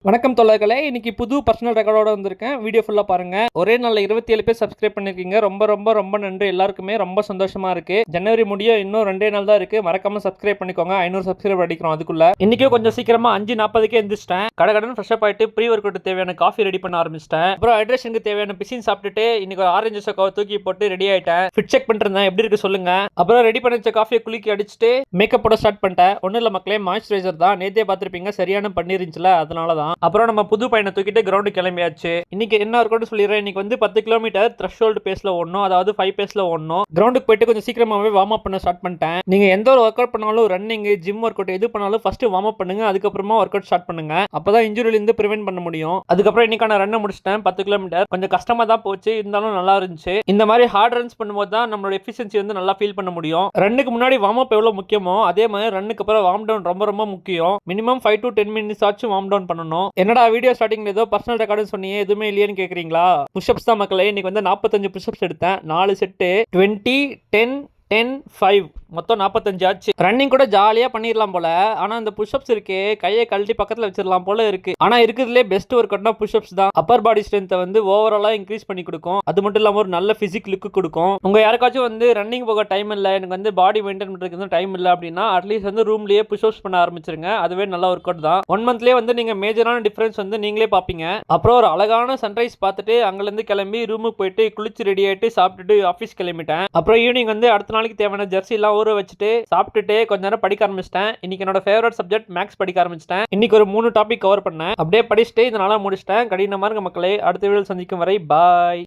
வணக்கம் தோழர்களே, இன்னைக்கு புது பர்சனல் ரெக்கார்டோட வந்திருக்கேன். வீடியோ ஃபுல்லா பாருங்க. ஒரே நாள்ல 27 பேர் சப்ஸ்கிரைப் பண்ணிருக்கீங்க. ரொம்ப ரொம்ப ரொம்ப நன்றி. எல்லாருக்குமே ரொம்ப சந்தோஷமா இருக்கு. ஜனவரி முடிய இன்னும் 2 நாள் தான் இருக்கு. மறக்காம சப்ஸ்கிரைப் பண்ணிக்கோங்க. 500 சப்ஸ்கிரைப் அடிக்கிறோம் அதுக்குள்ள. இன்னைக்கு கொஞ்சம் சீக்கிரமா 5:40க்கே எந்திரிச்சிட்டேன். கடகடன் ஃப்ரெஷ் அப் ஆயிட்டு ப்ரீ ஒர்க் அவுட் தேவையான காஃபி ரெடி பண்ண ஆரம்பிச்சிட்டேன். அப்புறம் ஹைட்ரேஷனுக்கு தேவையான பிசின் சாப்பிட்டுட்டு இன்னைக்கு ஒரு ஆரஞ்சு சக்காவை தூக்கி போட்டு ரெடி ஆயிட்டேன். ஃபிட் செக் பண்ணிருந்தேன், எப்படி இருக்கு சொல்லுங்க. அப்புறம் ரெடி பண்ணி வச்ச காஃபியை குலுக்கி அடிச்சுட்டு மேக்கப் போட ஸ்டார்ட் பண்ணிட்டேன். ஒன்னும் இல்ல மக்களே, மாய்ஸ்சரைசர் தான். நேத்தே பார்த்திருப்பீங்க, சரியான பன்னீர் இருந்துச்சுல, அதனாலதான். அப்புறம் நம்ம புது பையனை தூக்கிட்டு கிரவுண்ட் கிளம்பியாச்சு. இன்னைக்கு என்ன இருக்கும்னு சொல்லிடுறேன். இன்னைக்கு வந்து 10 கிலோமீட்டர் த்ரெஷ்ஹோல்டு பேஸ்ல ஓடணும், அதாவது 5 பேஸ்ல ஓடணும். கிரவுண்டுக்கு போயிட்டு கொஞ்சம் சீக்கிரமாவே வார்ம் அப் பண்ண ஸ்டார்ட் பண்ணிட்டேன். நீங்க எந்த ஒரு ஒர்க் அவுட் பண்ணாலும், ரன்னிங், ஜிம் ஒர்க் அவுட் எது பண்ணாலும் ஃபர்ஸ்ட் வார்ம் அப் பண்ணுங்க, அதுக்கப்புறமா ஒர்க் அவுட் ஸ்டார்ட் பண்ணுங்க. அப்பதான் இன்ஜுரியில இருந்து பிரிவென்ட் பண்ண முடியும். அதுக்கப்புறம் இன்னைக்கான ரன்னை முடிச்சிட்டேன். 10 கிலோமீட்டர் கொஞ்சம் கஷ்டமா தான் போச்சு, இருந்தாலும் நல்லா இருந்துச்சு. இந்த மாதிரி ஹார்ட் ரன்ஸ் பண்ணும்போது தான் நம்மளோட எஃபிஷியன்சி வந்து நல்லா ஃபீல் பண்ண முடியும். ரன்னுக்கு முன்னாடி வார்ம் அப் எவ்வளவு முக்கியமோ, அதே மாதிரி ரன்னுக்கு அப்புறம் வார்ம் டவுன் ரொம்ப ரொம்ப முக்கியம். மினிமம் 5 to 10 மினிட்ஸ் ஆச்சும் வார்ம் டவுன் பண்ணணும். என்னடா வீடியோ ஸ்டார்டிங்ல ஏதோ பர்சனல் ரெக்கார்டு சொன்னீங்க, எதுவுமே இல்லையேன்னு கேக்குறீங்களா? புஷ்அப்ஸ் தான் மக்களே. இன்னைக்கு வந்து 45 புஷ்அப்ஸ் எடுத்தேன். 4 செட்டு 20 10 10 5 மொத்தம் 45 ஆச்சு. ரன்னிங் கூட ஜாலியா பண்ணிடலாம் போல. ஆனா இந்த புஷ்அப்ஸ் இருக்கு, கையை கழட்டி பக்கத்துல வச்சிடலாம் போல இருக்கு. ஆனா இருக்கிறதுலே பெஸ்ட் ஒர்க் அவுட்னா புஷ்அப்ஸ் தான். அப்பர் பாடி ஸ்ட்ரென்த்தை வந்து ஓவராலா இன்க்ரீஸ் பண்ணி கொடுக்கும். அது மட்டும் இல்லாம ஒரு நல்ல பிசிக் லுக் கொடுக்கும். உங்க யாருக்காச்சும் வந்து ரன்னிங் போக டைம் இல்ல, எனக்கு வந்து பாடி மெயின்டைன் பண்றதுக்கு டைம் இல்ல அப்படின்னா, அட்லீஸ்ட் வந்து ரூம்லயே புஷ்அப்ஸ் பண்ண ஆரம்பிச்சிருங்க. அதுவே நல்ல ஒர்க் அவுட் தான். 1 மந்த்லயே வந்து நீங்க மேஜரான டிஃபரன்ஸ் வந்து நீங்களே பாப்பீங்க. அப்புறம் ஒரு அழகான சன்ரைஸ் பார்த்துட்டு அங்கிருந்து கிளம்பி ரூமுக்கு போயிட்டு குளிச்சு ரெடி ஆயிட்டு சாப்பிட்டுட்டு ஆஃபீஸ் கிளம்பிட்டேன். அப்புறம் ஈவினிங் வந்து அடுத்த நாளைக்கு தேவையான ஜெர்சி எல்லாம் ஊற வச்சுட்டு சாப்பிட்டுட்டு கொஞ்ச நேரம் படிக்க ஆரம்பிச்சிட்டேன். இன்னைக்கு என்னோட ஃபேவரட் சப்ஜெக்ட் மேக்ஸ் படிக்க ஆரம்பிச்சிட்டேன். இன்னைக்கு ஒரு 3 டாபிக் கவர் பண்ணேன். அப்படியே படிச்சுட்டு இதனால முடிச்சிட்டேன். கடினமா இருக்க மக்களே. அடுத்த வீடியோவில் சந்திக்கும் வரை பாய்.